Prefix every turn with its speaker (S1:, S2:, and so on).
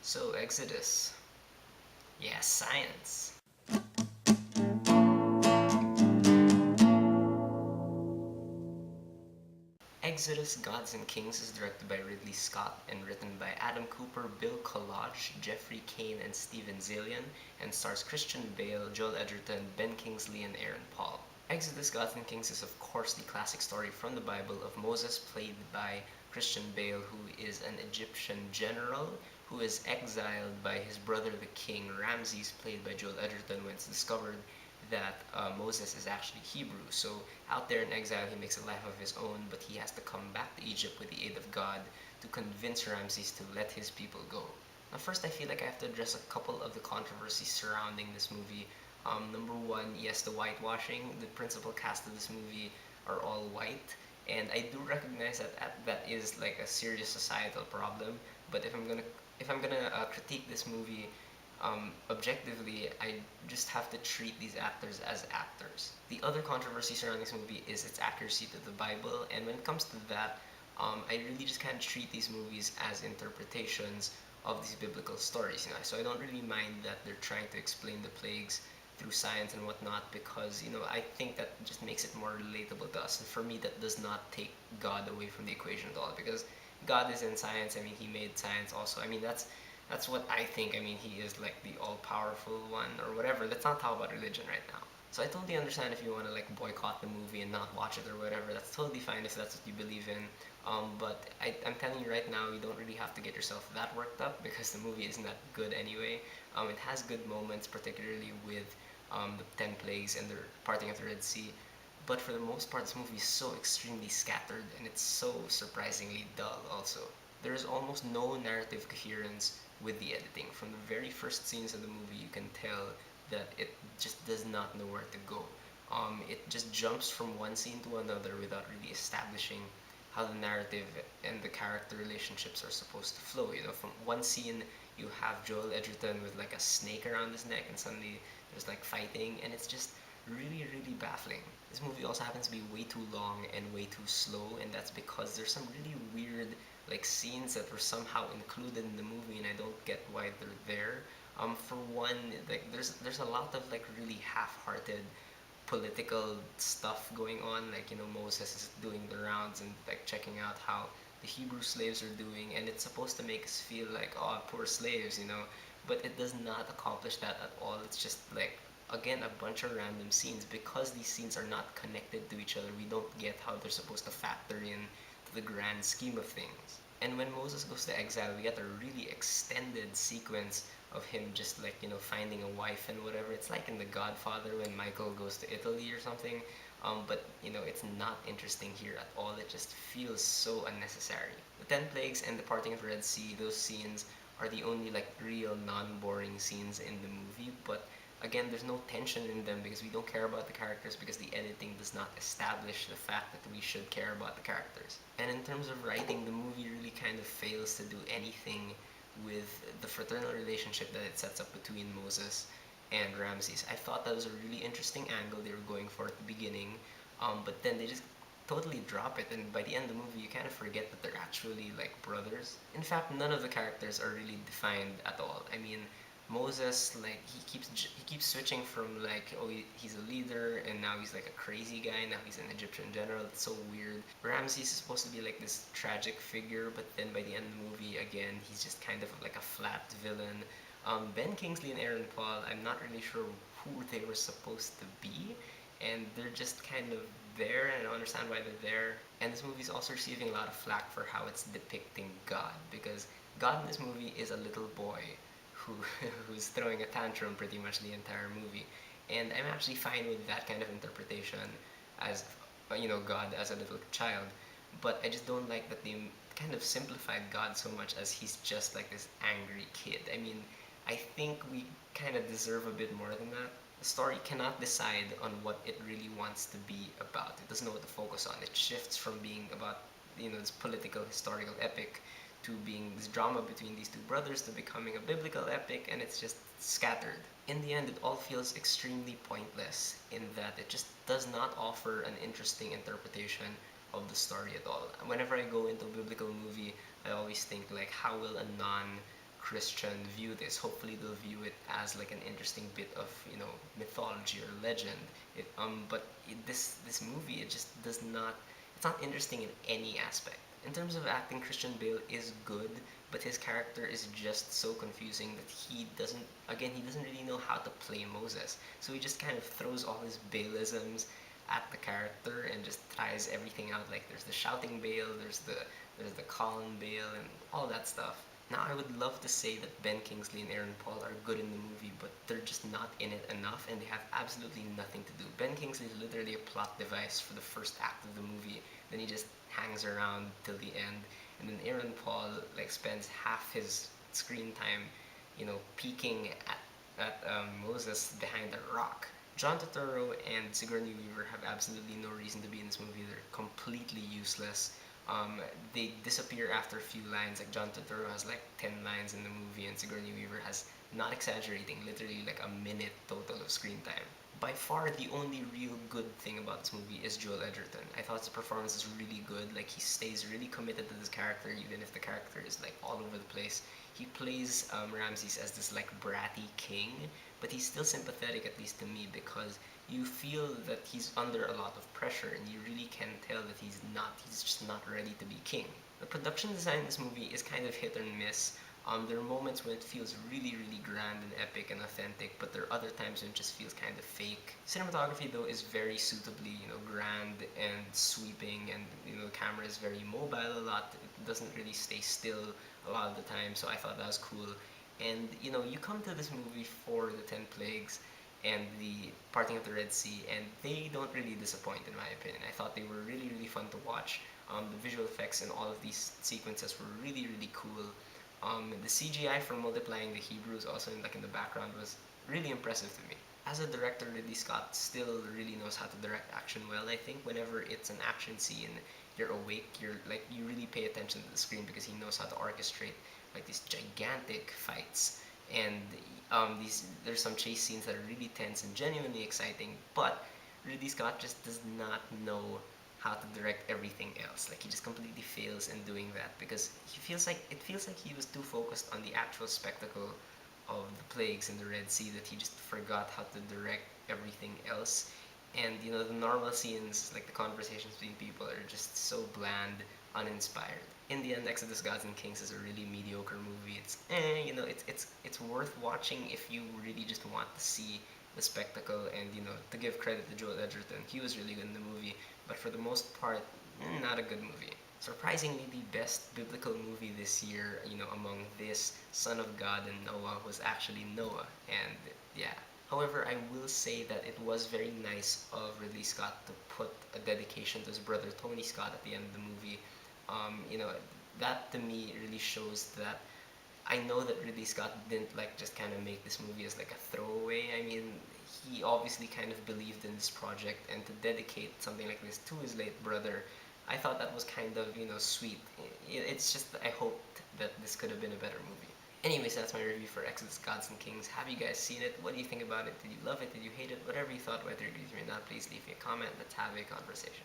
S1: So, Exodus. Yeah, science. Exodus Gods and Kings is directed by Ridley Scott and written by Adam Cooper, Bill Kolodge, Jeffrey Kane, and Steven Zalian, and stars Christian Bale, Joel Edgerton, Ben Kingsley, and Aaron Paul. Exodus Gods and Kings is of course the classic story from the Bible of Moses, played by Christian Bale, who is an Egyptian general who is exiled by his brother the king Ramesses, played by Joel Edgerton, when it's discovered that Moses is actually Hebrew. So out there in exile, he makes a life of his own, but he has to come back to Egypt with the aid of God to convince Ramses to let his people go. Now, first, I feel like I have to address a couple of the controversies surrounding this movie. Number one, yes, the whitewashing. The principal cast of this movie are all white, and I do recognize that that is like a serious societal problem. But if I'm gonna critique this movie objectively, I just have to treat these actors as actors. The other controversy surrounding this movie is its accuracy to the Bible, and when it comes to that, I really just kind of treat these movies as interpretations of these biblical stories. So I don't really mind that they're trying to explain the plagues through science and whatnot, because I think that just makes it more relatable to us. And for me, that does not take God away from the equation at all, because God is in science. I mean, He made science also. I mean, that's what I think. I mean, He is like the all-powerful one or whatever. Let's not talk about religion right now. So I totally understand if you want to like boycott the movie and not watch it or whatever. That's totally fine if that's what you believe in. But I'm telling you right now, you don't really have to get yourself that worked up, because the movie isn't that good anyway. It has good moments, particularly with the 10 plagues and the parting of the Red Sea. But for the most part, this movie is so extremely scattered, and it's so surprisingly dull also. There is almost no narrative coherence with the editing. From the very first scenes of the movie, you can tell that it just does not know where to go. It just jumps from one scene to another without really establishing how the narrative and the character relationships are supposed to flow. From one scene you have Joel Edgerton with like a snake around his neck, and suddenly there's like fighting, and it's just really, really baffling. This movie also happens to be way too long and way too slow, and that's because there's some really weird like scenes that were somehow included in the movie, and I don't get why they're there. For one, like there's a lot of like really half-hearted political stuff going on. Like Moses is doing the rounds and like checking out how the Hebrew slaves are doing, and it's supposed to make us feel like, oh, poor slaves. But it does not accomplish that at all. It's just like, again, a bunch of random scenes. Because these scenes are not connected to each other, we don't get how they're supposed to factor in to the grand scheme of things. And when Moses goes to exile, we get a really extended sequence of him just like finding a wife and whatever. It's like in The Godfather when Michael goes to Italy or something. But it's not interesting here at all. It just feels so unnecessary. The 10 plagues and the parting of the Red Sea, those scenes are the only like real non-boring scenes in the movie. But again, there's no tension in them because we don't care about the characters, because the editing does not establish the fact that we should care about the characters. And in terms of writing, the movie really kind of fails to do anything with the fraternal relationship that it sets up between Moses and Ramses. I thought that was a really interesting angle they were going for at the beginning, but then they just totally drop it, and by the end of the movie you kind of forget that they're actually like brothers. In fact, none of the characters are really defined at all. I mean, Moses, like he keeps switching from like, oh, he's a leader, and now he's like a crazy guy, now he's an Egyptian general. It's so weird. Ramses is supposed to be like this tragic figure, but then by the end of the movie, again, he's just kind of like a flat villain. Ben Kingsley and Aaron Paul, I'm not really sure who they were supposed to be, and they're just kind of there, and I don't understand why they're there. And this movie is also receiving a lot of flack for how it's depicting God, because God in this movie is a little boy who who's throwing a tantrum pretty much the entire movie. And I'm actually fine with that kind of interpretation as God as a little child, but I just don't like that they kind of simplified God so much as he's just like this angry kid. I mean, I think we kind of deserve a bit more than that. The story cannot decide on what it really wants to be about. It doesn't know what to focus on. It shifts from being about this political historical epic to being this drama between these two brothers to becoming a biblical epic, and it's just scattered. In the end, it all feels extremely pointless in that it just does not offer an interesting interpretation of the story at all. Whenever I go into a biblical movie, I always think like, how will a non Christian view this. Hopefully they'll view it as like an interesting bit of, mythology or legend. This movie, it just does not, it's not interesting in any aspect. In terms of acting, Christian Bale is good, but his character is just so confusing that he doesn't really know how to play Moses. So he just kind of throws all his Baleisms at the character and just tries everything out. Like there's the shouting Bale, there's the Colin Bale, and all that stuff. Now, I would love to say that Ben Kingsley and Aaron Paul are good in the movie, but they're just not in it enough, and they have absolutely nothing to do. Ben Kingsley is literally a plot device for the first act of the movie, then he just hangs around till the end, and then Aaron Paul like spends half his screen time, peeking at Moses behind a rock. John Turturro and Sigourney Weaver have absolutely no reason to be in this movie. They're completely useless. They disappear after a few lines. Like John Turturro has like 10 lines in the movie, and Sigourney Weaver has, not exaggerating, literally like a minute total of screen time. By far, the only real good thing about this movie is Joel Edgerton. I thought his performance is really good. Like he stays really committed to this character, even if the character is like all over the place. He plays Ramesses as this like bratty king, but he's still sympathetic, at least to me, because you feel that he's under a lot of pressure, and you really can tell that he's just not ready to be king. The production design in this movie is kind of hit or miss. There are moments when it feels really, really grand and epic and authentic, but there are other times when it just feels kind of fake. Cinematography, though, is very suitably, grand and sweeping, and the camera is very mobile a lot. It doesn't really stay still a lot of the time, so I thought that was cool. And you come to this movie for the 10 plagues and the parting of the Red Sea, and they don't really disappoint, in my opinion. I thought they were really, really fun to watch. The visual effects in all of these sequences were really, really cool. The CGI for multiplying the Hebrews also in the background was really impressive to me. As a director, Ridley Scott still really knows how to direct action well. I think whenever it's an action scene, you're awake, you really pay attention to the screen, because he knows how to orchestrate like these gigantic fights. And there's some chase scenes that are really tense and genuinely exciting, but Ridley Scott just does not know how to direct everything else. Like he just completely fails in doing that, because it feels like he was too focused on the actual spectacle of the plagues in the Red Sea that he just forgot how to direct everything else. And the normal scenes, like the conversations between people, are just so bland, uninspired. In the end, Exodus Gods and Kings is a really mediocre movie. It's worth watching if you really just want to see the spectacle, and to give credit to Joel Edgerton, he was really good in the movie, but for the most part, not a good movie. Surprisingly, the best biblical movie this year, among this, Son of God, and Noah, was actually Noah, and yeah. However, I will say that it was very nice of Ridley Scott to put a dedication to his brother Tony Scott at the end of the movie. That to me really shows that I know that Ridley Scott didn't like just kind of make this movie as like a throwaway. I mean, he obviously kind of believed in this project, and to dedicate something like this to his late brother, I thought that was kind of, sweet. It's just that I hoped that this could have been a better movie. Anyways, that's my review for Exodus Gods and Kings. Have you guys seen it? What do you think about it? Did you love it? Did you hate it? Whatever you thought, whether you agree with me or not, please leave me a comment. Let's have a conversation.